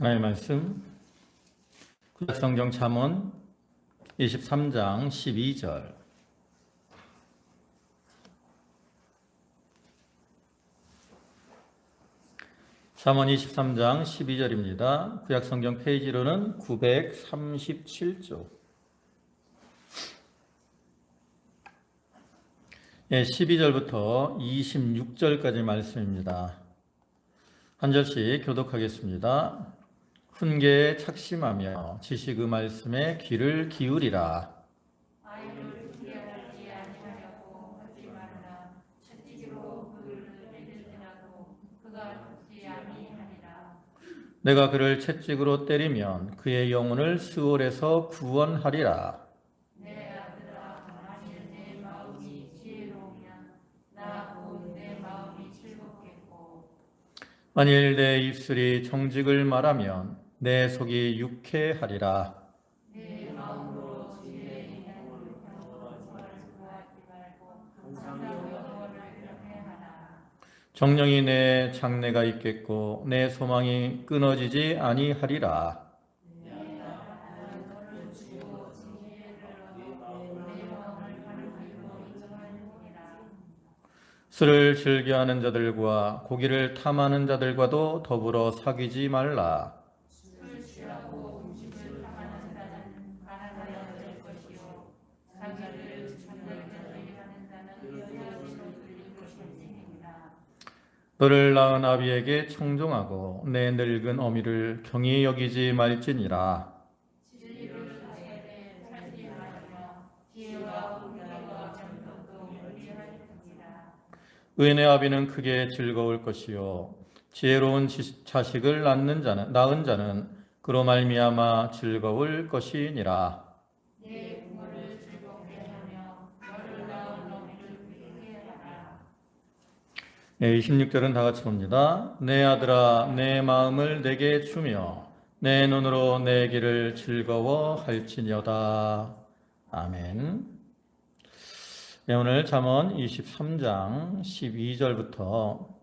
하나님의 말씀 구약성경 잠언 23장 12절. 잠언 23장 12절입니다. 구약성경 페이지로는 937쪽. 12절부터 26절까지 말씀입니다. 한 절씩 교독하겠습니다. 훈계에 착심하며 지식의 말씀에 귀를 기울이라. 아이를 피하지 아니하려고 하지 말라. 채찍으로 그를 때릴지라도 그가 죽지 아니하리라. 내가 그를 채찍으로 때리면 그의 영혼을 스올에서 구원하리라. 내 아들아, 만일 내 마음이 지혜로우면 나 곧 내 마음이 즐겁겠고, 만일 내 입술이 정직을 말하면 내 속이 유쾌하리라. 내 마음으로 지혜의 행복을 구하지 말고 항상 여호와를 이렇게 하라. 정령이 내 장래가 있겠고 내 소망이 끊어지지 아니하리라. 술을 즐겨하는 자들과 고기를 탐하는 자들과도 더불어 사귀지 말라. 술 취하고 음식을 탐하는 자는 가난하여 될 것이요 사기를 참되게 하는 자는 여자로 들릴 것임이니라. 너를 낳은 아비에게 청종하고 내 늙은 어미를 경히 여기지 말지니라. 진리를 사에 살리하며 지혜와 훈계와 정덕도 유리할지니라. 의인의 아비는 크게 즐거울 것이요 지혜로운 자식을 낳은 자는 그로 말미암아 즐거울 것이니라. 내 부모를 즐겁게 하며 너를 낳은 어미를 기쁘게 하라. 26절은 다 같이 봅니다. 내 아들아 내 마음을 내게 주며 내 눈으로 내 길을 즐거워할지니어다. 아멘. 네, 오늘 잠언 23장 12절부터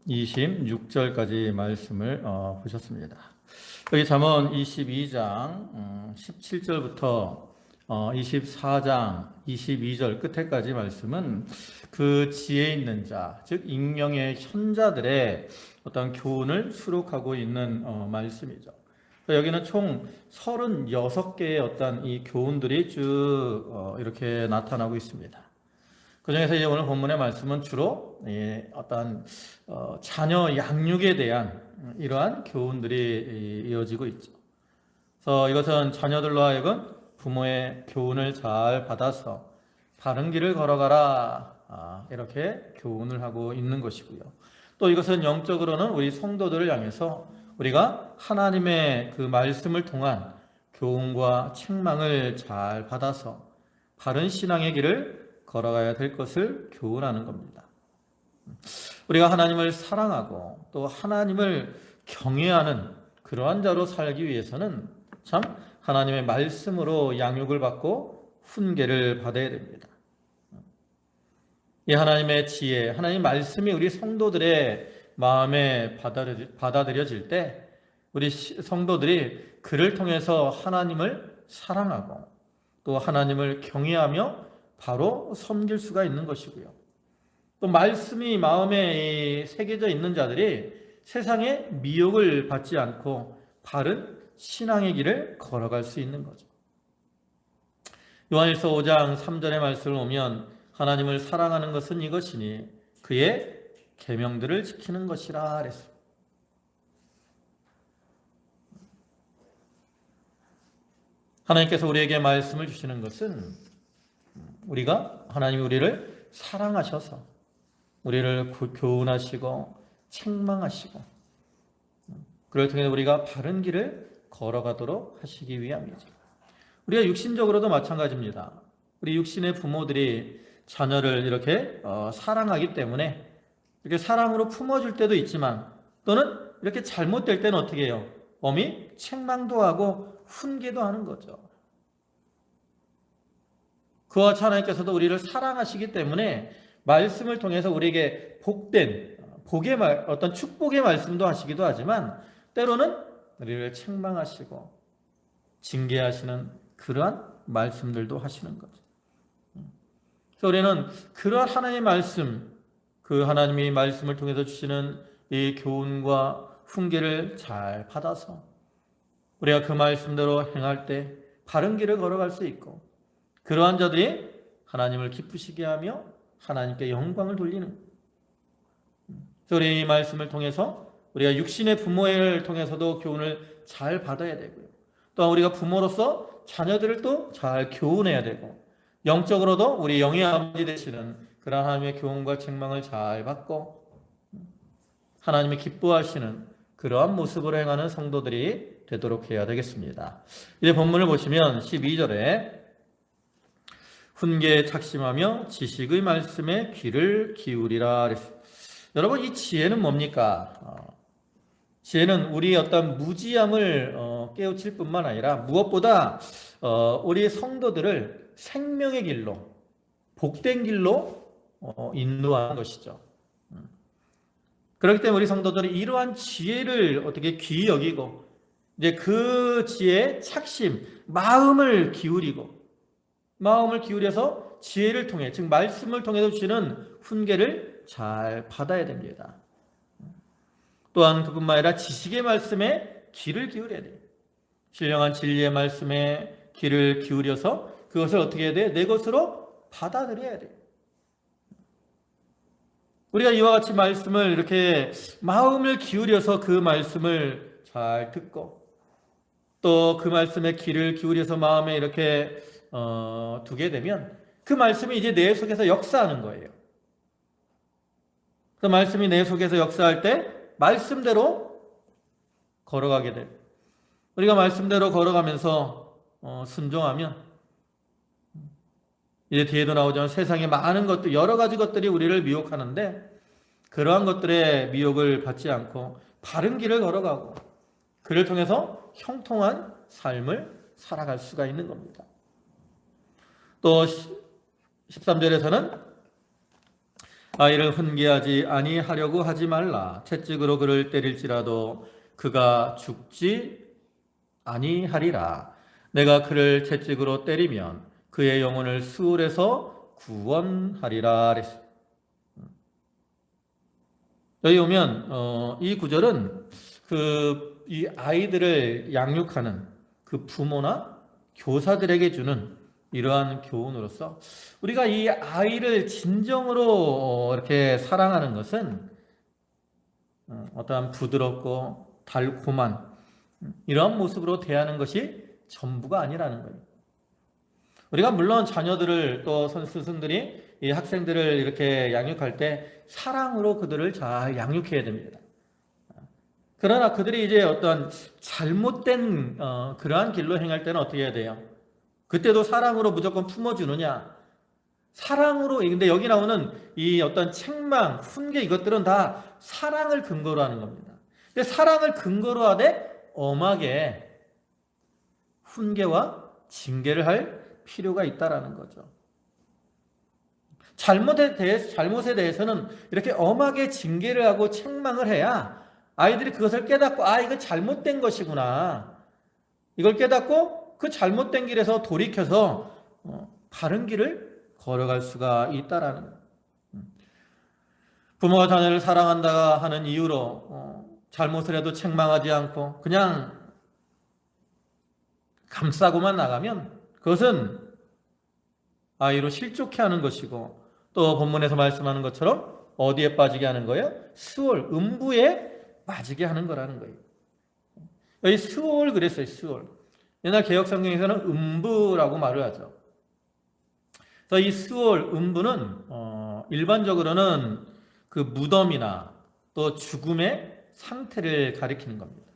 26절까지 말씀을 보셨습니다. 여기 잠언 22장 17절부터 24장 22절 끝에까지 말씀은 그 지혜 있는 자, 즉 익명의 현자들의 어떤 교훈을 수록하고 있는 말씀이죠. 여기는 총 36개의 어떤 이 교훈들이 쭉 이렇게 나타나고 있습니다. 그 중에서 이제 오늘 본문의 말씀은 주로 어떤 자녀 양육에 대한 이러한 교훈들이 이어지고 있죠. 그래서 이것은 자녀들로 하여금 부모의 교훈을 잘 받아서 바른 길을 걸어가라, 이렇게 교훈을 하고 있는 것이고요. 또 이것은 영적으로는 우리 성도들을 향해서 우리가 하나님의 그 말씀을 통한 교훈과 책망을 잘 받아서 바른 신앙의 길을 걸어가야 될 것을 교훈하는 겁니다. 우리가 하나님을 사랑하고 또 하나님을 경외하는 그러한 자로 살기 위해서는 참 하나님의 말씀으로 양육을 받고 훈계를 받아야 됩니다. 이 하나님의 지혜, 하나님의 말씀이 우리 성도들의 마음에 받아들여질 때 우리 성도들이 그를 통해서 하나님을 사랑하고 또 하나님을 경외하며 바로 섬길 수가 있는 것이고요. 또 말씀이 마음에 새겨져 있는 자들이 세상의 미혹을 받지 않고 바른 신앙의 길을 걸어갈 수 있는 거죠. 요한일서 5장 3절의 말씀을 보면 하나님을 사랑하는 것은 이것이니 그의 계명들을 지키는 것이라 그랬습니다. 하나님께서 우리에게 말씀을 주시는 것은 우리가 하나님이 우리를 사랑하셔서 우리를 교훈하시고 책망하시고 그를 통해 우리가 바른 길을 걸어가도록 하시기 위함이죠. 우리가 육신적으로도 마찬가지입니다. 우리 육신의 부모들이 자녀를 이렇게 사랑하기 때문에 이렇게 사랑으로 품어줄 때도 있지만 또는 이렇게 잘못될 때는 어떻게 해요? 엄히 책망도 하고 훈계도 하는 거죠. 그와 같이 하나님께서도 우리를 사랑하시기 때문에 말씀을 통해서 우리에게 복된 어떤 축복의 말씀도 하시기도 하지만 때로는 우리를 책망하시고 징계하시는 그러한 말씀들도 하시는 거죠. 그래서 우리는 그러한 하나님의 말씀, 그 하나님이 말씀을 통해서 주시는 이 교훈과 훈계를 잘 받아서 우리가 그 말씀대로 행할 때 바른 길을 걸어갈 수 있고, 그러한 자들이 하나님을 기쁘시게 하며 하나님께 영광을 돌리는 거예요. 그래서 우리 이 말씀을 통해서 우리가 육신의 부모를 통해서도 교훈을 잘 받아야 되고요. 또한 우리가 부모로서 자녀들을 또 잘 교훈해야 되고, 영적으로도 우리 영의 아버지 되시는 그런 하나님의 교훈과 책망을 잘 받고 하나님이 기뻐하시는 그러한 모습으로 행하는 성도들이 되도록 해야 되겠습니다. 이제 본문을 보시면 12절에 훈계에 착심하며 지식의 말씀에 귀를 기울이라 그랬어요. 여러분, 이 지혜는 뭡니까? 지혜는 우리의 어떤 무지함을 깨우칠 뿐만 아니라 무엇보다 우리 성도들을 생명의 길로, 복된 길로 인도하는 것이죠. 그렇기 때문에 우리 성도들이 이러한 지혜를 어떻게 귀히 여기고 이제 그 지혜에 착심, 마음을 기울여서 지혜를 통해, 즉 말씀을 통해서 주시는 훈계를 잘 받아야 됩니다. 또한 그뿐만 아니라 지식의 말씀에 귀를 기울여야 돼요. 신령한 진리의 말씀에 귀를 기울여서 그것을 어떻게 해야 돼요? 내 것으로 받아들여야 돼요. 우리가 이와 같이 말씀을 이렇게 마음을 기울여서 그 말씀을 잘 듣고 또 그 말씀에 귀를 기울여서 마음에 이렇게 두게 되면 그 말씀이 이제 내 속에서 역사하는 거예요. 그 말씀이 내 속에서 역사할 때 말씀대로 걸어가게 돼요. 우리가 말씀대로 걸어가면서 순종하면 이제 뒤에도 나오지만 세상에 많은 것들, 여러 가지 것들이 우리를 미혹하는데 그러한 것들의 미혹을 받지 않고 바른 길을 걸어가고 그를 통해서 형통한 삶을 살아갈 수가 있는 겁니다. 또 13절에서는 아이를 훈계하지 아니하려고 하지 말라. 채찍으로 그를 때릴지라도 그가 죽지 아니하리라. 내가 그를 채찍으로 때리면 그의 영혼을 수울에서 구원하리라. 여기 오면 이 구절은 이 아이들을 양육하는 그 부모나 교사들에게 주는 이러한 교훈으로서 우리가 이 아이를 진정으로 이렇게 사랑하는 것은 어떠한 부드럽고 달콤한 이러한 모습으로 대하는 것이 전부가 아니라는 거예요. 우리가 물론 자녀들을 또 스승들이 이 학생들을 이렇게 양육할 때 사랑으로 그들을 잘 양육해야 됩니다. 그러나 그들이 이제 어떤 잘못된 그러한 길로 행할 때는 어떻게 해야 돼요? 그때도 사랑으로 무조건 품어주느냐? 사랑으로, 근데 여기 나오는 이 어떤 책망, 훈계 이것들은 다 사랑을 근거로 하는 겁니다. 근데 사랑을 근거로 하되 엄하게 훈계와 징계를 할 필요가 있다라는 거죠. 잘못에 대해서는 이렇게 엄하게 징계를 하고 책망을 해야 아이들이 그것을 깨닫고 이거 잘못된 것이구나. 이걸 깨닫고 그 잘못된 길에서 돌이켜서 바른 길을 걸어갈 수가 있다라는 거예요. 부모가 자녀를 사랑한다 하는 이유로 잘못을 해도 책망하지 않고 그냥 감싸고만 나가면 그것은 아이로 실족해 하는 것이고 또 본문에서 말씀하는 것처럼 어디에 빠지게 하는 거예요? 스올, 음부에 빠지게 하는 거라는 거예요. 여기 스올 그랬어요. 스올. 옛날 개혁성경에서는 음부라고 말을 하죠. 그래서 이 스올, 음부는 일반적으로는 그 무덤이나 또 죽음의 상태를 가리키는 겁니다.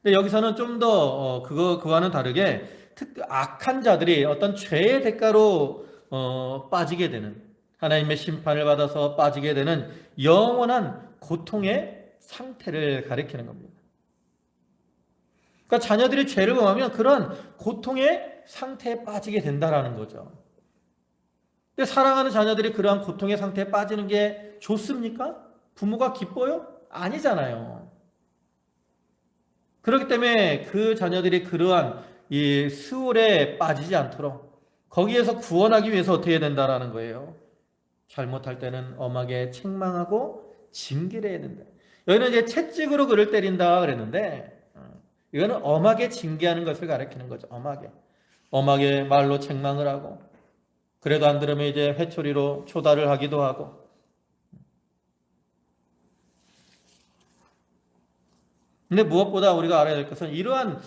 근데 여기서는 좀 더 그와는 다르게 악한 자들이 어떤 죄의 대가로 빠지게 되는, 하나님의 심판을 받아서 빠지게 되는 영원한 고통의 상태를 가리키는 겁니다. 그러니까 자녀들이 죄를 범하면 그런 고통의 상태에 빠지게 된다라는 거죠. 근데 사랑하는 자녀들이 그러한 고통의 상태에 빠지는 게 좋습니까? 부모가 기뻐요? 아니잖아요. 그렇기 때문에 그 자녀들이 그러한 이 스울에 빠지지 않도록 거기에서 구원하기 위해서 어떻게 해야 된다라는 거예요. 잘못할 때는 엄하게 책망하고 징계를 해야 된다. 여기는 이제 채찍으로 그를 때린다 그랬는데 이거는 엄하게 징계하는 것을 가리키는 거죠. 엄하게 말로 책망을 하고, 그래도 안 들으면 이제 회초리로 초달을 하기도 하고. 근데 무엇보다 우리가 알아야 될 것은 이러한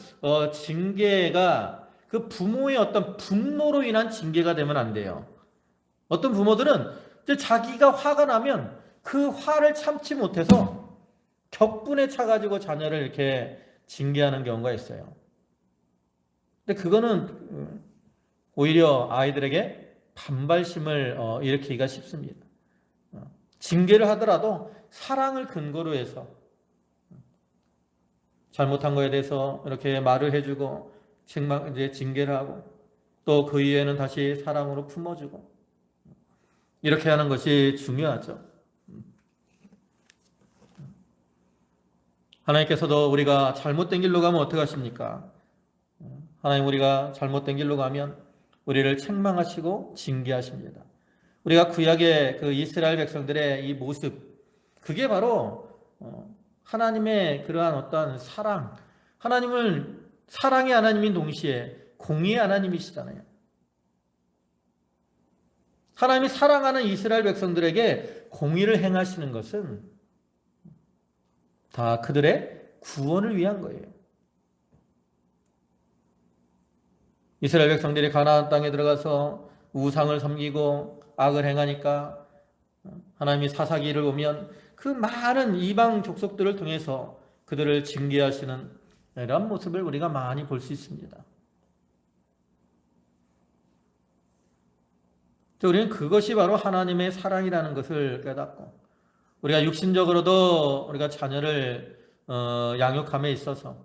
징계가 그 부모의 어떤 분노로 인한 징계가 되면 안 돼요. 어떤 부모들은 이제 자기가 화가 나면 그 화를 참지 못해서 격분에 차가지고 자녀를 이렇게 징계하는 경우가 있어요. 근데 그거는 오히려 아이들에게 반발심을 일으키기가 쉽습니다. 징계를 하더라도 사랑을 근거로 해서 잘못한 거에 대해서 이렇게 말을 해주고 이제 징계를 하고, 또 그 이후에는 다시 사랑으로 품어주고, 이렇게 하는 것이 중요하죠. 하나님께서도 우리가 잘못된 길로 가면 어떻게 하십니까? 하나님, 우리가 잘못된 길로 가면 우리를 책망하시고 징계하십니다. 우리가 구약의 그 이스라엘 백성들의 이 모습, 그게 바로 하나님의 그러한 어떤 사랑, 하나님을 사랑의 하나님인 동시에 공의의 하나님이시잖아요. 하나님이 사랑하는 이스라엘 백성들에게 공의를 행하시는 것은 다 그들의 구원을 위한 거예요. 이스라엘 백성들이 가나안 땅에 들어가서 우상을 섬기고 악을 행하니까 하나님이 사사기를 보면 그 많은 이방 족속들을 통해서 그들을 징계하시는 이런 모습을 우리가 많이 볼 수 있습니다. 우리는 그것이 바로 하나님의 사랑이라는 것을 깨닫고, 우리가 육신적으로도 우리가 자녀를 양육함에 있어서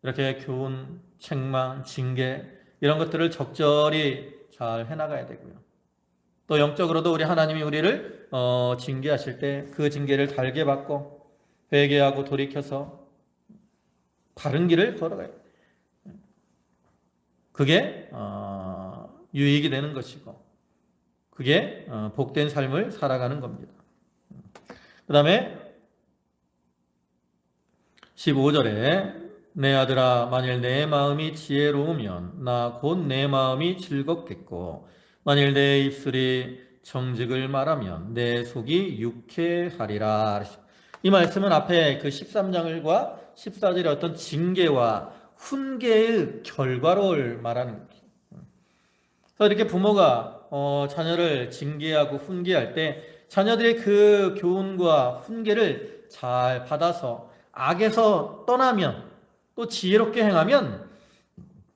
이렇게 교훈, 책망, 징계 이런 것들을 적절히 잘 해나가야 되고요. 또 영적으로도 우리 하나님이 우리를 징계하실 때 그 징계를 달게 받고 회개하고 돌이켜서 바른 길을 걸어가야 돼요. 그게 유익이 되는 것이고, 그게 복된 삶을 살아가는 겁니다. 그 다음에 15절에 내 아들아, 만일 내 마음이 지혜로우면 나 곧 내 마음이 즐겁겠고, 만일 내 입술이 정직을 말하면 내 속이 유쾌하리라. 이 말씀은 앞에 그 13장과 14절의 어떤 징계와 훈계의 결과를 말하는 거예요. 그래서 이렇게 부모가 자녀를 징계하고 훈계할 때 자녀들의 그 교훈과 훈계를 잘 받아서 악에서 떠나면, 또 지혜롭게 행하면,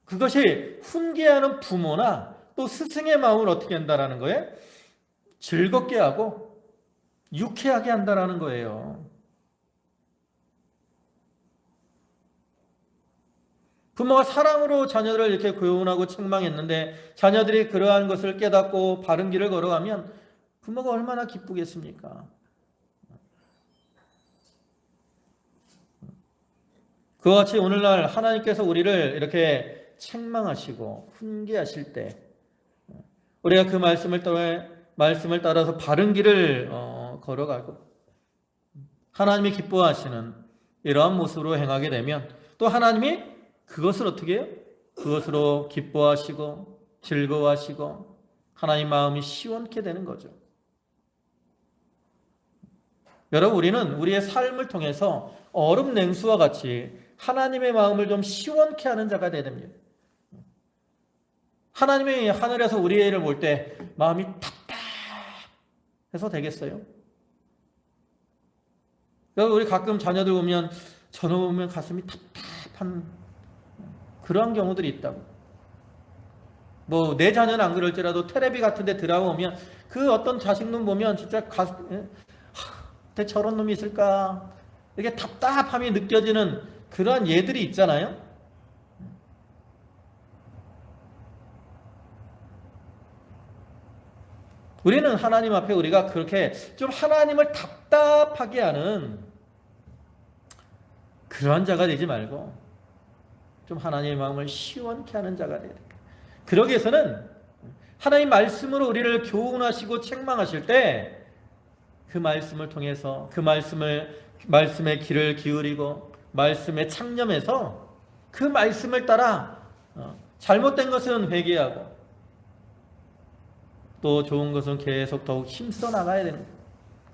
그것이 훈계하는 부모나 또 스승의 마음을 어떻게 한다라는 거예요? 즐겁게 하고 유쾌하게 한다라는 거예요. 부모가 사랑으로 자녀들을 이렇게 교훈하고 책망했는데 자녀들이 그러한 것을 깨닫고 바른 길을 걸어가면 부모가 얼마나 기쁘겠습니까? 그와 같이 오늘날 하나님께서 우리를 이렇게 책망하시고 훈계하실 때 우리가 그 말씀을 따라서 바른 길을 걸어가고 하나님이 기뻐하시는 이러한 모습으로 행하게 되면 또 하나님이 그것을 어떻게 해요? 그것으로 기뻐하시고 즐거워하시고 하나님 마음이 시원케 되는 거죠. 여러분, 우리는 우리의 삶을 통해서 얼음 냉수와 같이 하나님의 마음을 좀 시원케 하는 자가 되어야 됩니다. 하나님이 하늘에서 우리의 일을 볼 때 마음이 답답해서 되겠어요? 여러분, 우리 가끔 자녀들 보면 저녁 보면 가슴이 답답한 그러한 경우들이 있다고. 뭐 내 자녀는 안 그럴지라도 텔레비 같은 데 드라마 보면 그 어떤 자식놈 보면 진짜 대 저런 놈이 있을까? 이렇게 답답함이 느껴지는 그러한 예들이 있잖아요. 우리는 하나님 앞에 우리가 그렇게 좀 하나님을 답답하게 하는 그러한 자가 되지 말고 좀 하나님의 마음을 시원케 하는 자가 되야 돼. 그러기 위해서는 하나님 말씀으로 우리를 교훈하시고 책망하실 때 그 말씀을 통해서 그 말씀의 귀를 기울이고 말씀에 창념해서 그 말씀을 따라 잘못된 것은 회개하고 또 좋은 것은 계속 더욱 힘써 나가야 되는 거예요.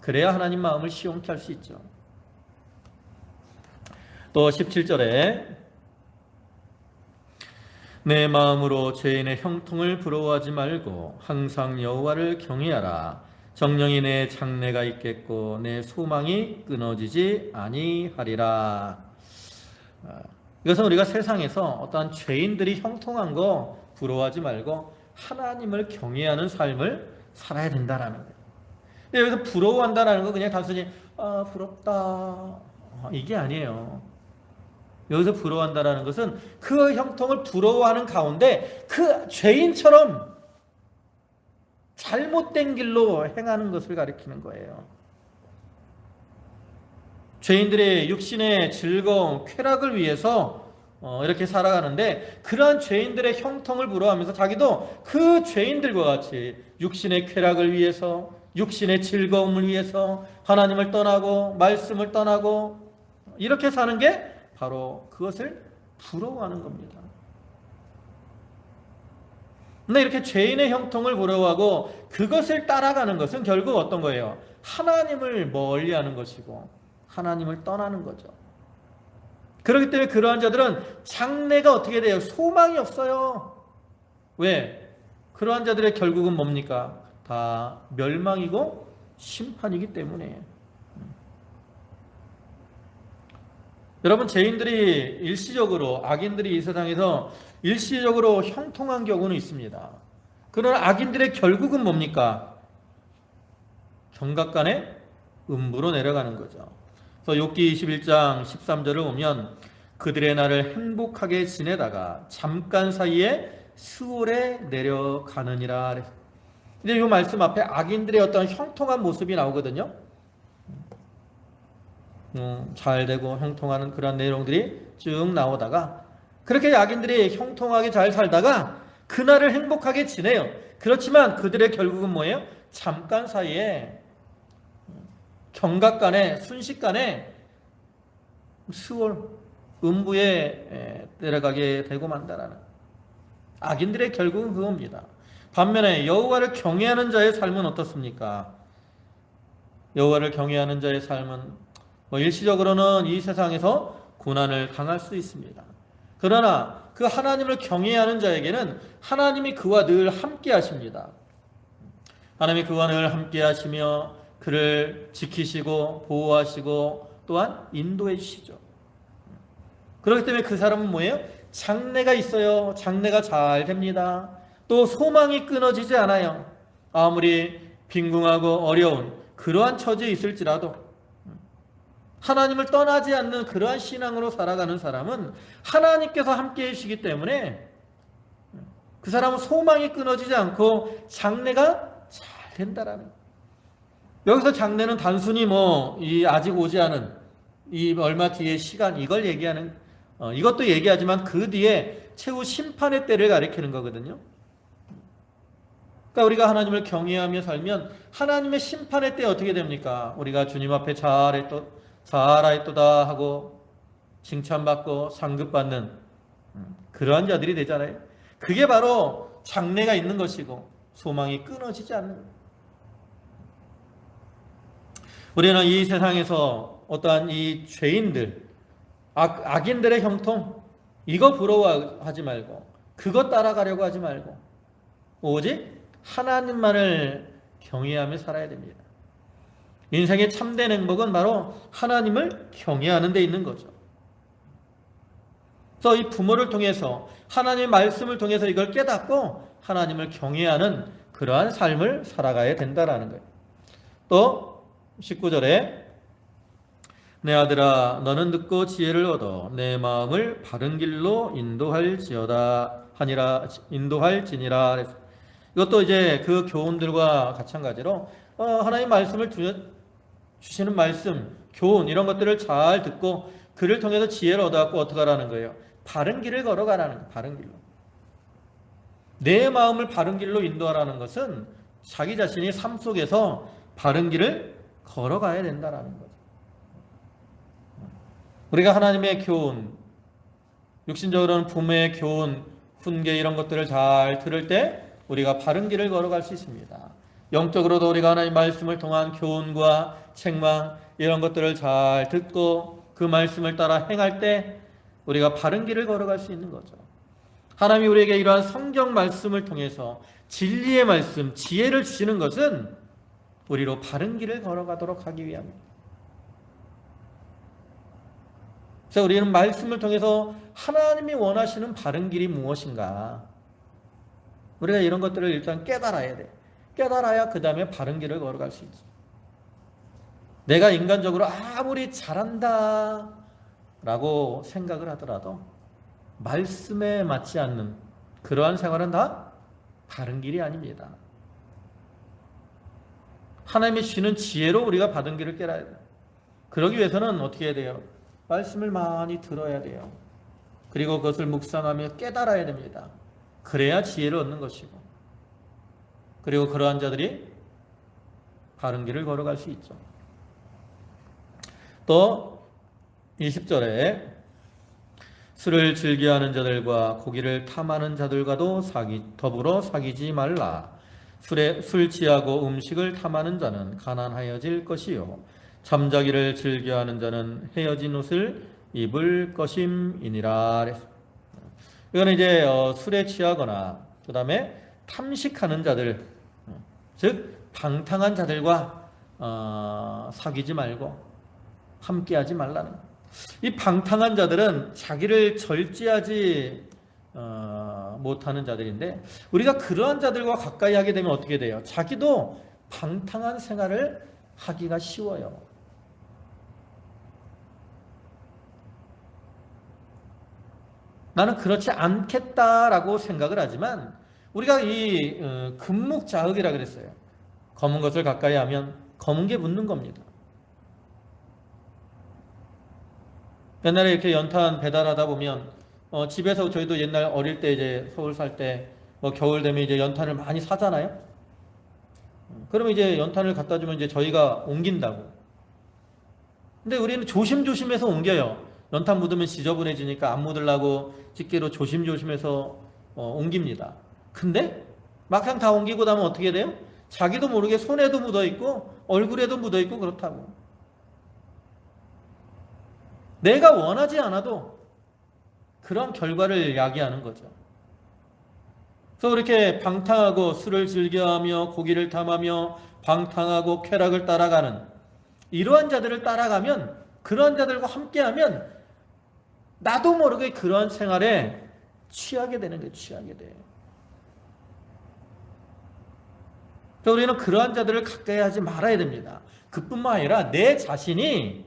그래야 하나님 마음을 시원케 할 수 있죠. 또 17절에 내 마음으로 죄인의 형통을 부러워하지 말고 항상 여호와를 경외하라. 정령이 내 장래가 있겠고 내 소망이 끊어지지 아니하리라. 이것은 우리가 세상에서 어떠한 죄인들이 형통한 거 부러워하지 말고 하나님을 경외하는 삶을 살아야 된다라는 거예요. 여기서 부러워한다는 거 그냥 단순히 부럽다 이게 아니에요. 여기서 부러워한다는 것은 그 형통을 부러워하는 가운데 그 죄인처럼 잘못된 길로 행하는 것을 가리키는 거예요. 죄인들의 육신의 즐거움, 쾌락을 위해서 이렇게 살아가는데 그러한 죄인들의 형통을 부러워하면서 자기도 그 죄인들과 같이 육신의 쾌락을 위해서 육신의 즐거움을 위해서 하나님을 떠나고 말씀을 떠나고 이렇게 사는 게 바로 그것을 부러워하는 겁니다. 근데 이렇게 죄인의 형통을 부러워하고 그것을 따라가는 것은 결국 어떤 거예요? 하나님을 멀리하는 것이고 하나님을 떠나는 거죠. 그렇기 때문에 그러한 자들은 장래가 어떻게 돼요? 소망이 없어요. 왜? 그러한 자들의 결국은 뭡니까? 다 멸망이고 심판이기 때문에. 여러분, 죄인들이 일시적으로, 악인들이 이 세상에서 일시적으로 형통한 경우는 있습니다. 그러나 악인들의 결국은 뭡니까? 경각간의 음부로 내려가는 거죠. 그래서 욥기 21장 13절을 보면 그들의 날을 행복하게 지내다가 잠깐 사이에 수월에 내려가느니라. 근데 이 말씀 앞에 악인들의 어떤 형통한 모습이 나오거든요. 잘 되고 형통하는 그런 내용들이 쭉 나오다가 그렇게 악인들이 형통하게 잘 살다가 그날을 행복하게 지내요. 그렇지만 그들의 결국은 뭐예요? 잠깐 사이에 경각간에 순식간에 수월 음부에 내려가게 되고 만다라는 악인들의 결국은 그겁니다. 반면에 여호와를 경외하는 자의 삶은 어떻습니까? 여호와를 경외하는 자의 삶은 일시적으로는 이 세상에서 고난을 당할 수 있습니다. 그러나 그 하나님을 경외하는 자에게는 하나님이 그와 늘 함께 하십니다. 하나님이 그와 늘 함께 하시며 그를 지키시고 보호하시고 또한 인도해 주시죠. 그렇기 때문에 그 사람은 뭐예요? 장래가 있어요. 장래가 잘 됩니다. 또 소망이 끊어지지 않아요. 아무리 빈궁하고 어려운 그러한 처지에 있을지라도 하나님을 떠나지 않는 그러한 신앙으로 살아가는 사람은 하나님께서 함께 해주시기 때문에 그 사람은 소망이 끊어지지 않고 장래가 잘 된다라는 거예요. 여기서 장래는 단순히 이 아직 오지 않은 이 얼마 뒤의 시간 이걸 얘기하는 이것도 얘기하지만 그 뒤에 최후 심판의 때를 가리키는 거거든요. 그러니까 우리가 하나님을 경외하며 살면 하나님의 심판의 때 어떻게 됩니까? 우리가 주님 앞에 잘하였도다 하고 칭찬받고 상급받는 그러한 자들이 되잖아요. 그게 바로 장래가 있는 것이고 소망이 끊어지지 않는 거예요. 우리는 이 세상에서 어떠한 이 죄인들, 악인들의 형통 이거 부러워하지 말고 그것 따라가려고 하지 말고 오직 하나님만을 경외하며 살아야 됩니다. 인생의 참된 행복은 바로 하나님을 경외하는 데 있는 거죠. 그래서 이 부모를 통해서 하나님의 말씀을 통해서 이걸 깨닫고 하나님을 경외하는 그러한 삶을 살아가야 된다라는 거예요. 또 19절에 내 아들아 너는 듣고 지혜를 얻어 내 마음을 바른 길로 인도할지니라. 이것도 이제 그 교훈들과 마찬가지로 하나님 말씀을 주시는 말씀, 교훈 이런 것들을 잘 듣고 그를 통해서 지혜를 얻어갖고 어떻게 하라는 거예요? 바른 길을 걸어가라는 거예요. 바른 길로. 내 마음을 바른 길로 인도하라는 것은 자기 자신이 삶 속에서 바른 길을 걸어가야 된다라는 거죠. 우리가 하나님의 교훈, 육신적으로는 부모의 교훈, 훈계 이런 것들을 잘 들을 때 우리가 바른 길을 걸어갈 수 있습니다. 영적으로도 우리가 하나님 말씀을 통한 교훈과 책망 이런 것들을 잘 듣고 그 말씀을 따라 행할 때 우리가 바른 길을 걸어갈 수 있는 거죠. 하나님이 우리에게 이러한 성경 말씀을 통해서 진리의 말씀, 지혜를 주시는 것은 우리로 바른 길을 걸어가도록 하기 위함입니다. 그래서 우리는 말씀을 통해서 하나님이 원하시는 바른 길이 무엇인가? 우리가 이런 것들을 일단 깨달아야 돼. 깨달아야 그 다음에 바른 길을 걸어갈 수 있지. 내가 인간적으로 아무리 잘한다 라고 생각을 하더라도 말씀에 맞지 않는 그러한 생활은 다 바른 길이 아닙니다. 하나님이 주시는 지혜로 우리가 바른 길을 깨달아야 돼요. 그러기 위해서는 어떻게 해야 돼요? 말씀을 많이 들어야 돼요. 그리고 그것을 묵상하며 깨달아야 됩니다. 그래야 지혜를 얻는 것이고, 그리고 그러한 자들이 바른 길을 걸어갈 수 있죠. 또 20절에 술을 즐겨하는 자들과 고기를 탐하는 자들과도 더불어 사귀지 말라. 술 취하고 음식을 탐하는 자는 가난하여질 것이요 잠자기를 즐겨하는 자는 헤어진 옷을 입을 것임이니라. 이거는 이제 술에 취하거나 그 다음에 탐식하는 자들, 즉 방탕한 자들과 사귀지 말고 함께하지 말라는 거예요. 이 방탕한 자들은 자기를 절제하지 못하는 자들인데, 우리가 그러한 자들과 가까이 하게 되면 어떻게 돼요? 자기도 방탕한 생활을 하기가 쉬워요. 나는 그렇지 않겠다라고 생각을 하지만, 우리가 이 금묵자흑이라 그랬어요. 검은 것을 가까이 하면 검은 게 묻는 겁니다. 옛날에 이렇게 연탄 배달하다 보면 집에서 저희도 옛날 어릴 때 이제 서울 살 때 겨울 되면 이제 연탄을 많이 사잖아요. 그러면 이제 연탄을 갖다 주면 이제 저희가 옮긴다고. 근데 우리는 조심조심해서 옮겨요. 연탄 묻으면 지저분해지니까 안 묻으려고 집게로 조심조심해서 옮깁니다. 근데 막상 다 옮기고 나면 어떻게 돼요? 자기도 모르게 손에도 묻어 있고 얼굴에도 묻어 있고 그렇다고. 내가 원하지 않아도 그런 결과를 야기하는 거죠. 그래서 이렇게 방탕하고 술을 즐겨하며 고기를 탐하며 방탕하고 쾌락을 따라가는 이러한 자들을 따라가면, 그러한 자들과 함께하면 나도 모르게 그러한 생활에 취하게 되는 거예요. 취하게 돼요. 그래서 우리는 그러한 자들을 가까이 하지 말아야 됩니다. 그뿐만 아니라 내 자신이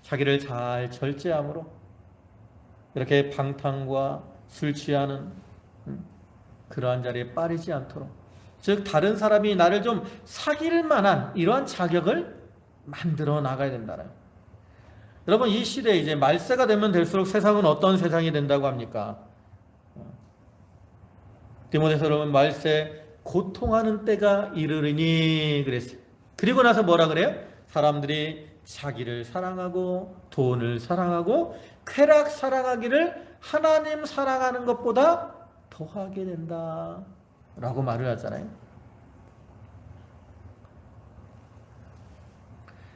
자기를 잘 절제함으로 이렇게 방탕과 술 취하는 그러한 자리에 빠지지 않도록, 즉 다른 사람이 나를 좀 사귈 만한 이러한 자격을 만들어 나가야 된다는. 여러분, 이 시대에 이제 말세가 되면 될수록 세상은 어떤 세상이 된다고 합니까? 디모데서 여러분, 말세 고통하는 때가 이르리니 그랬어요. 그리고 나서 뭐라 그래요? 사람들이 자기를 사랑하고 돈을 사랑하고 쾌락 사랑하기를 하나님 사랑하는 것보다 더하게 된다 라고 말을 하잖아요.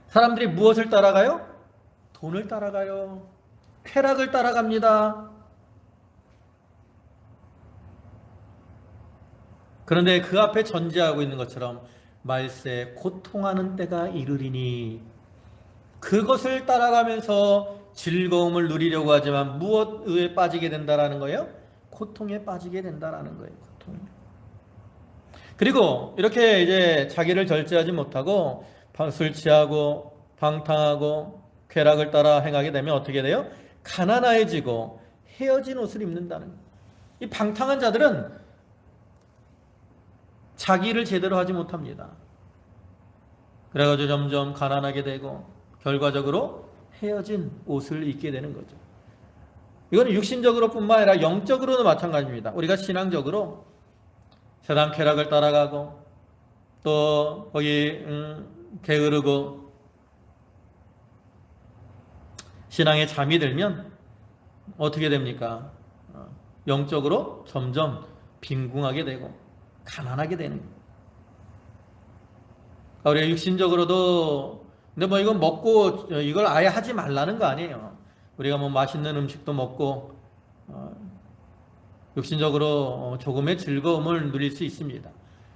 사람들이 무엇을 따라가요? 돈을 따라가요. 쾌락을 따라갑니다. 그런데 그 앞에 전제하고 있는 것처럼 말세 고통하는 때가 이르리니, 그것을 따라가면서 즐거움을 누리려고 하지만 무엇에 빠지게 된다라는 거예요? 고통에 빠지게 된다라는 거예요. 고통. 그리고 이렇게 이제 자기를 절제하지 못하고 술 취하고 방탕하고 쾌락을 따라 행하게 되면 어떻게 돼요? 가난해지고 헤어진 옷을 입는다는 거예요. 이 방탕한 자들은 자기를 제대로 하지 못합니다. 그래가지고 점점 가난하게 되고 결과적으로 헤어진 옷을 입게 되는 거죠. 이건 육신적으로 뿐만 아니라 영적으로도 마찬가지입니다. 우리가 신앙적으로 세상 쾌락을 따라가고 또 거기 게으르고 신앙에 잠이 들면 어떻게 됩니까? 영적으로 점점 빈궁하게 되고 가난하게 되는 거예요. 우리가 육신적으로도 근데 뭐 이건 먹고 이걸 아예 하지 말라는 거 아니에요. 우리가 뭐 맛있는 음식도 먹고 육신적으로 조금의 즐거움을 누릴 수 있습니다.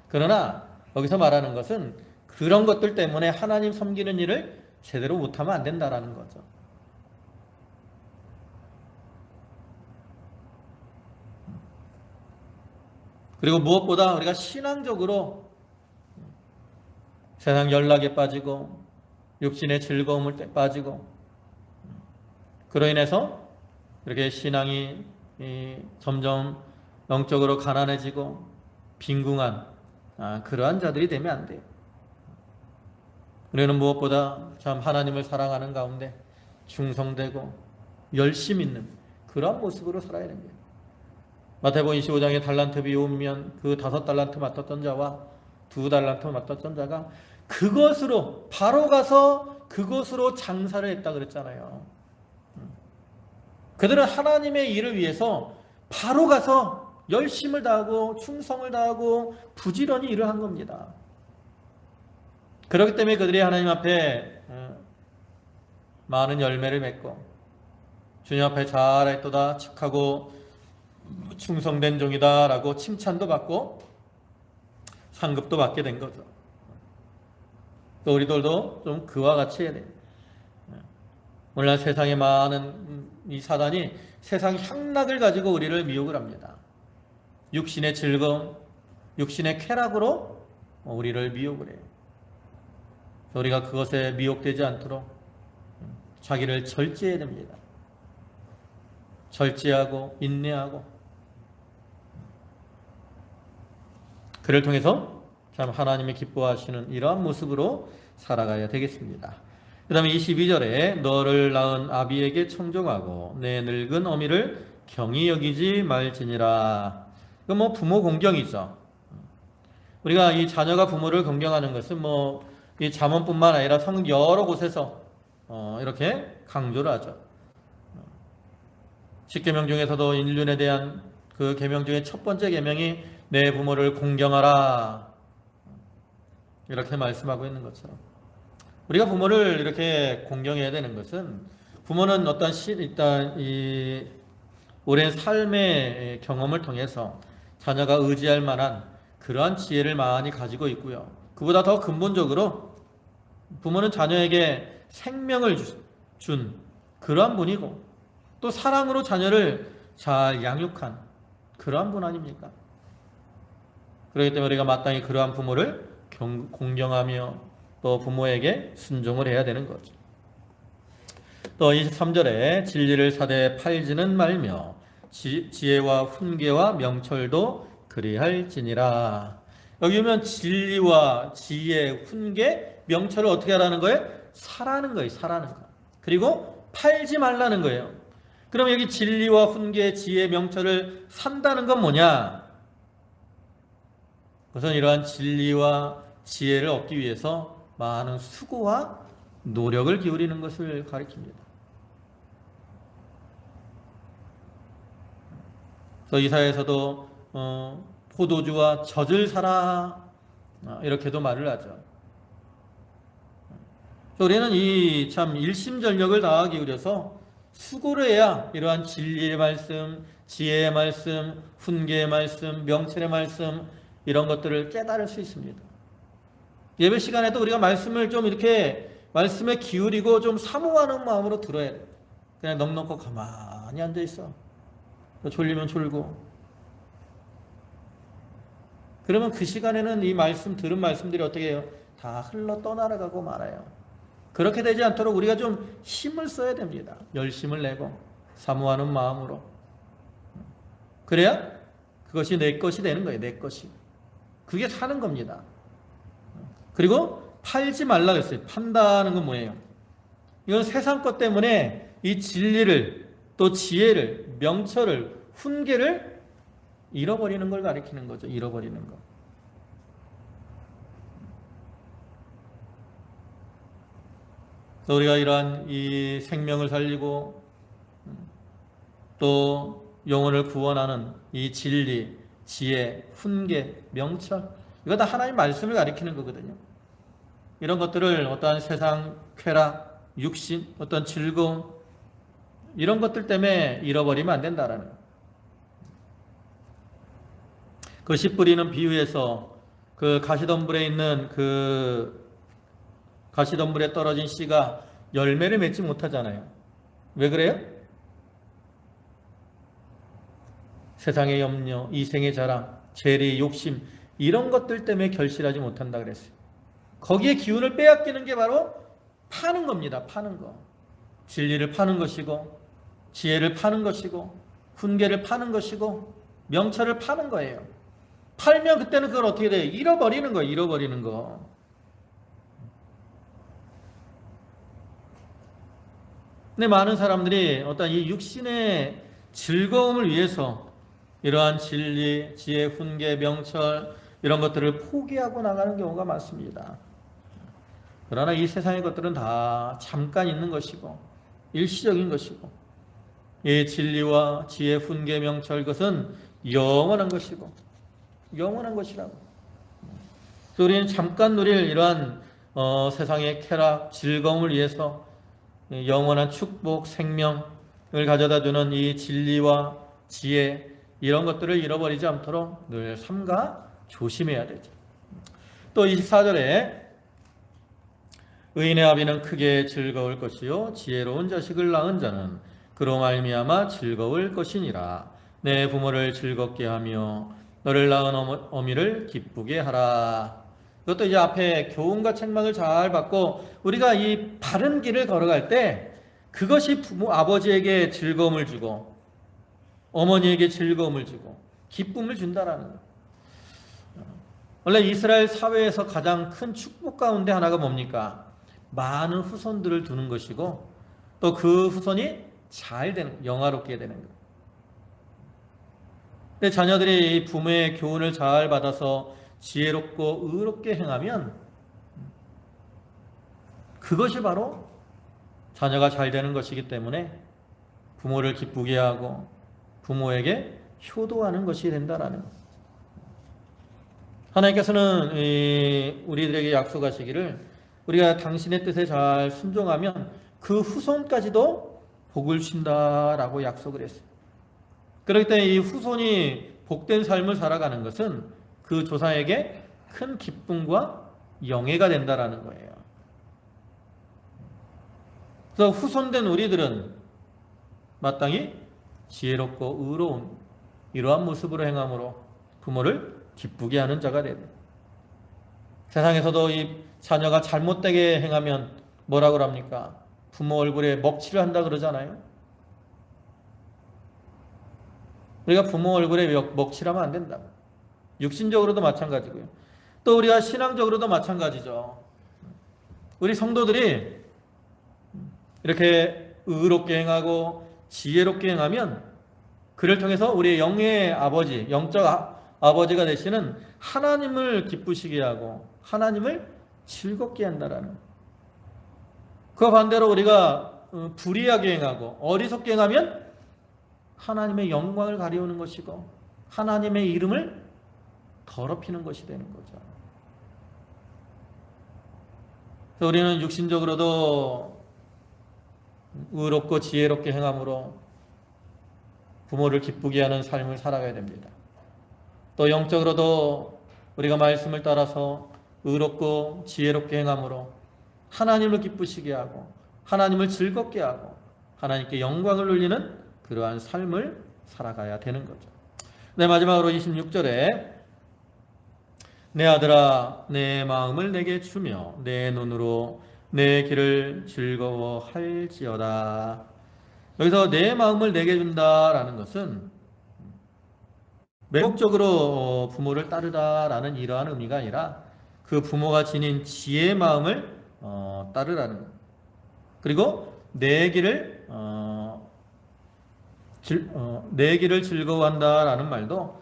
그러나 여기서 말하는 것은 그런 것들 때문에 하나님 섬기는 일을 제대로 못하면 안 된다라는 거죠. 그리고 무엇보다 우리가 신앙적으로 세상 연락에 빠지고 육신의 즐거움을 빠지고 그로 인해서 이렇게 신앙이 점점 영적으로 가난해지고 빈궁한 그러한 자들이 되면 안 돼요. 우리는 무엇보다 참 하나님을 사랑하는 가운데 충성되고 열심 있는 그러한 모습으로 살아야 됩니다. 마태복음 25장에 달란트 비우면 그 5달란트 맡았던 자와 2달란트 맡았던 자가 그것으로 바로 가서 그것으로 장사를 했다 그랬잖아요. 그들은 하나님의 일을 위해서 바로 가서 열심을 다하고 충성을 다하고 부지런히 일을 한 겁니다. 그렇기 때문에 그들이 하나님 앞에 많은 열매를 맺고 주님 앞에 잘했도다 착하고 충성된 종이다 라고 칭찬도 받고 상급도 받게 된 거죠. 또 우리들도 좀 그와 같이 해야 돼요. 오늘날 세상에 많은 이 사단이 세상 향락을 가지고 우리를 미혹을 합니다. 육신의 즐거움, 육신의 쾌락으로 우리를 미혹을 해요. 우리가 그것에 미혹되지 않도록 자기를 절제해야 됩니다. 절제하고 인내하고 그를 통해서 참 하나님이 기뻐하시는 이러한 모습으로 살아가야 되겠습니다. 그 다음에 22절에 너를 낳은 아비에게 청종하고 내 늙은 어미를 경히 여기지 말지니라. 이건 뭐 부모 공경이죠. 우리가 이 자녀가 부모를 공경하는 것은 뭐 이 잠언뿐만 아니라 성경 여러 곳에서 이렇게 강조를 하죠. 십계명 중에서도 인륜에 대한 그 계명 중에 첫 번째 계명이 내 부모를 공경하라 이렇게 말씀하고 있는 것처럼 우리가 부모를 이렇게 공경해야 되는 것은 부모는 어떤 일단 이 오랜 삶의 경험을 통해서 자녀가 의지할 만한 그러한 지혜를 많이 가지고 있고요. 그보다 더 근본적으로 부모는 자녀에게 생명을 준 그러한 분이고 또 사랑으로 자녀를 잘 양육한 그러한 분 아닙니까? 그렇기 때문에 우리가 마땅히 그러한 부모를 공경하며 또 부모에게 순종을 해야 되는 거죠. 또 23절에 진리를 사되 팔지는 말며 지혜와 훈계와 명철도 그리할지니라. 여기 보면 진리와 지혜, 훈계, 명철을 어떻게 하라는 거예요? 사라는 거예요. 사라는 거. 그리고 팔지 말라는 거예요. 그럼 여기 진리와 훈계, 지혜, 명철을 산다는 건 뭐냐? 우선 이러한 진리와 지혜를 얻기 위해서 많은 수고와 노력을 기울이는 것을 가리킵니다. 그래서 이사야에서도 포도주와 젖을 사라 이렇게도 말을 하죠. 우리는 이 참 일심전력을 다하기 위해서 수고를 해야 이러한 진리의 말씀, 지혜의 말씀, 훈계의 말씀, 명철의 말씀 이런 것들을 깨달을 수 있습니다. 예배 시간에도 우리가 말씀을 좀 이렇게 말씀에 기울이고 좀 사모하는 마음으로 들어야 돼요. 그냥 넋놓고 가만히 앉아 있어. 졸리면 졸고. 그러면 그 시간에는 이 말씀 들은 말씀들이 어떻게 해요? 다 흘러 떠나가고 말아요. 그렇게 되지 않도록 우리가 좀 힘을 써야 됩니다. 열심을 내고 사모하는 마음으로. 그래야 그것이 내 것이 되는 거예요. 내 것이. 그게 사는 겁니다. 그리고 팔지 말라 그랬어요. 판다는 건 뭐예요? 이건 세상 것 때문에 이 진리를, 또 지혜를, 명철을, 훈계를 잃어버리는 걸 가리키는 거죠. 잃어버리는 거. 그래서 우리가 이러한 이 생명을 살리고 또 영혼을 구원하는 이 진리, 지혜, 훈계, 명철, 이거 다 하나님 말씀을 가리키는 거거든요. 이런 것들을 어떠한 세상 쾌락, 육신, 어떤 즐거움, 이런 것들 때문에 잃어버리면 안 된다라는 거예요. 그 씨 뿌리는 비유에서 그 가시덤불에 있는 그 가시덤불에 떨어진 씨가 열매를 맺지 못하잖아요. 왜 그래요? 세상의 염려, 이생의 자랑, 재리, 욕심, 이런 것들 때문에 결실하지 못한다 그랬어요. 거기에 기운을 빼앗기는 게 바로 파는 겁니다. 파는 거. 진리를 파는 것이고, 지혜를 파는 것이고, 훈계를 파는 것이고, 명철을 파는 거예요. 팔면 그때는 그걸 어떻게 돼요? 잃어버리는 거예요. 잃어버리는 거. 근데 많은 사람들이 어떤 이 육신의 즐거움을 위해서 이러한 진리, 지혜, 훈계, 명철 이런 것들을 포기하고 나가는 경우가 많습니다. 그러나 이 세상의 것들은 다 잠깐 있는 것이고 일시적인 것이고 이 진리와 지혜, 훈계, 명철 것은 영원한 것이고 영원한 것이라고. 그래서 우리는 잠깐 누릴 이러한 세상의 쾌락, 즐거움을 위해서 영원한 축복, 생명을 가져다주는 이 진리와 지혜 이런 것들을 잃어버리지 않도록 늘 삼가 조심해야 되죠. 또 24절에 의인의 아비는 크게 즐거울 것이요 지혜로운 자식을 낳은 자는 그로 말미암아 즐거울 것이니라. 내 부모를 즐겁게 하며 너를 낳은 어미를 기쁘게 하라. 이것도 이제 앞에 교훈과 책망을 잘 받고 우리가 이 바른 길을 걸어갈 때 그것이 부모 아버지에게 즐거움을 주고 어머니에게 즐거움을 주고 기쁨을 준다라는 거예요. 원래 이스라엘 사회에서 가장 큰 축복 가운데 하나가 뭡니까? 많은 후손들을 두는 것이고 또 그 후손이 잘 되는, 영화롭게 되는 거예요. 근데 자녀들이 부모의 교훈을 잘 받아서 지혜롭고 의롭게 행하면 그것이 바로 자녀가 잘 되는 것이기 때문에 부모를 기쁘게 하고 부모에게 효도하는 것이 된다라는 것. 하나님께서는 우리들에게 약속하시기를 우리가 당신의 뜻에 잘 순종하면 그 후손까지도 복을 주신다라고 약속을 했어요. 그렇기 때문에 이 후손이 복된 삶을 살아가는 것은 그 조상에게 큰 기쁨과 영예가 된다라는 거예요. 그래서 후손된 우리들은 마땅히 지혜롭고 의로운 이러한 모습으로 행함으로 부모를 기쁘게 하는 자가 되는. 세상에서도 이 자녀가 잘못되게 행하면 뭐라고 합니까? 부모 얼굴에 먹칠을 한다 그러잖아요. 우리가 부모 얼굴에 먹칠하면 안 된다. 육신적으로도 마찬가지고요. 또 우리가 신앙적으로도 마찬가지죠. 우리 성도들이 이렇게 의롭게 행하고 지혜롭게 행하면 그를 통해서 우리의 영의 아버지, 영적 아버지가 되시는 하나님을 기쁘시게 하고 하나님을 즐겁게 한다라는. 그 반대로 우리가 불의하게 행하고 어리석게 행하면 하나님의 영광을 가리우는 것이고 하나님의 이름을 더럽히는 것이 되는 거죠. 그래서 우리는 육신적으로도 의롭고 지혜롭게 행함으로 부모를 기쁘게 하는 삶을 살아가야 됩니다. 또 영적으로도 우리가 말씀을 따라서 의롭고 지혜롭게 행함으로 하나님을 기쁘시게 하고 하나님을 즐겁게 하고 하나님께 영광을 돌리는 그러한 삶을 살아가야 되는 거죠. 네, 마지막으로 26절에 내 아들아 내 마음을 내게 주며 내 눈으로 내 길을 즐거워할지어다. 여기서 내 마음을 내게 준다라는 것은 매국적으로 부모를 따르다라는 이러한 의미가 아니라 그 부모가 지닌 지혜의 마음을 따르라는 거예요. 그리고 내 길을 즐거워한다라는 말도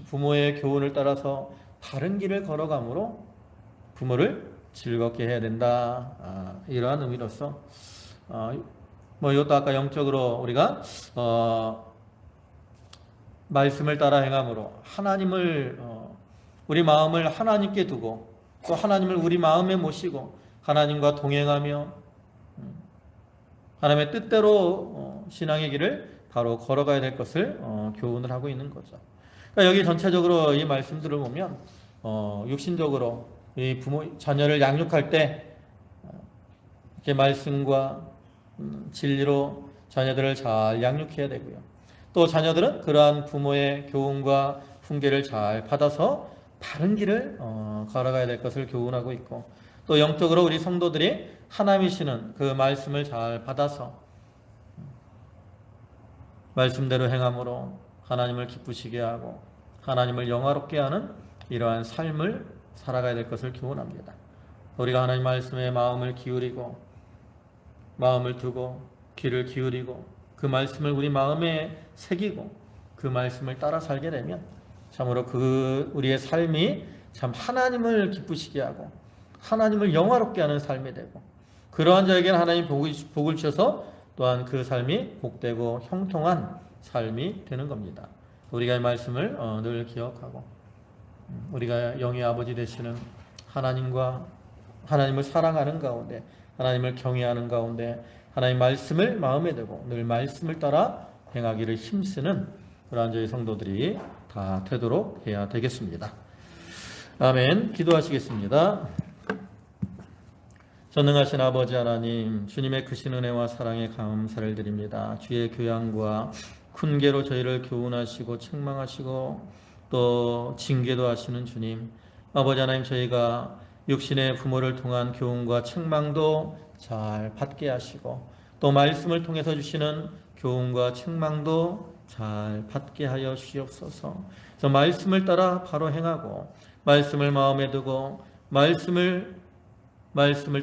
부모의 교훈을 따라서 바른 길을 걸어감으로 부모를 즐겁게 해야 된다. 이러한 의미로서 이것도 아까 영적으로 우리가 말씀을 따라 행함으로 하나님을 우리 마음을 하나님께 두고 또 하나님을 우리 마음에 모시고 하나님과 동행하며 하나님의 뜻대로 신앙의 길을 바로 걸어가야 될 것을 교훈을 하고 있는 거죠. 그러니까 여기 전체적으로 이 말씀들을 보면 육신적으로 이 부모 자녀를 양육할 때 이렇게 말씀과 진리로 자녀들을 잘 양육해야 되고요. 또 자녀들은 그러한 부모의 교훈과 훈계를 잘 받아서 바른 길을 걸어가야 될 것을 교훈하고 있고, 또 영적으로 우리 성도들이 하나님이시는 그 말씀을 잘 받아서 말씀대로 행함으로 하나님을 기쁘시게 하고 하나님을 영화롭게 하는 이러한 삶을 살아가야 될 것을 교훈합니다. 우리가 하나님 말씀에 마음을 기울이고 마음을 두고 귀를 기울이고 그 말씀을 우리 마음에 새기고 그 말씀을 따라 살게 되면 참으로 우리의 삶이 참 하나님을 기쁘시게 하고 하나님을 영화롭게 하는 삶이 되고, 그러한 자에게는 하나님 복을 주셔서 또한 그 삶이 복되고 형통한 삶이 되는 겁니다. 우리가 이 말씀을 늘 기억하고 우리가 영의 아버지 되시는 하나님을 사랑하는 가운데, 하나님을 경외하는 가운데 하나님 말씀을 마음에 두고 늘 말씀을 따라 행하기를 힘쓰는 그러한 저희 성도들이 다 되도록 해야 되겠습니다. 아멘. 기도하시겠습니다. 전능하신 아버지 하나님, 주님의 크신 은혜와 사랑에 감사를 드립니다. 주의 교양과 훈계로 저희를 교훈하시고 책망하시고 또 징계도 하시는 주님, 아버지 하나님, 저희가 육신의 부모를 통한 교훈과 책망도 잘 받게 하시고 또 말씀을 통해서 주시는 교훈과 책망도 잘 받게 하여 주시옵소서. 그래서 말씀을 따라 바로 행하고 말씀을 마음에 두고 말씀을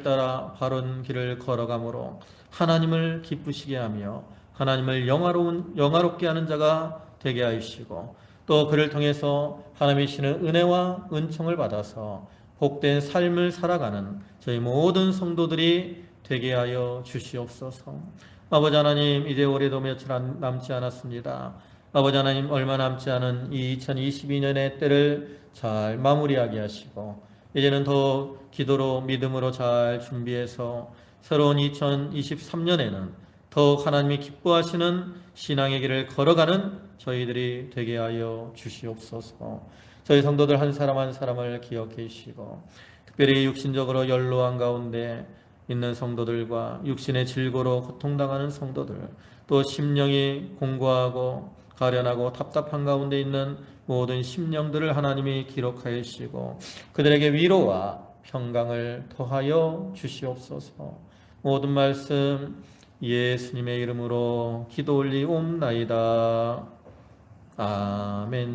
따라 바른 길을 걸어가므로 하나님을 기쁘시게 하며 하나님을 영화롭게 하는 자가 되게 하시고 또 그를 통해서 하나님이시는 은혜와 은총을 받아서 복된 삶을 살아가는 저희 모든 성도들이 되게 하여 주시옵소서. 아버지 하나님, 이제 올해도 며칠 남지 않았습니다. 아버지 하나님, 얼마 남지 않은 이 2022년의 때를 잘 마무리하게 하시고 이제는 더 기도로 믿음으로 잘 준비해서 새로운 2023년에는 더욱 하나님이 기뻐하시는 신앙의 길을 걸어가는 저희들이 되게 하여 주시옵소서. 저희 성도들 한 사람 한 사람을 기억해 주시고 특별히 육신적으로 연로한 가운데 있는 성도들과 육신의 질고로 고통당하는 성도들, 또 심령이 공고하고 가련하고 답답한 가운데 있는 모든 심령들을 하나님이 기록하여 주시고 그들에게 위로와 평강을 더하여 주시옵소서. 모든 말씀 예수님의 이름으로 기도 올리옵나이다. 아멘.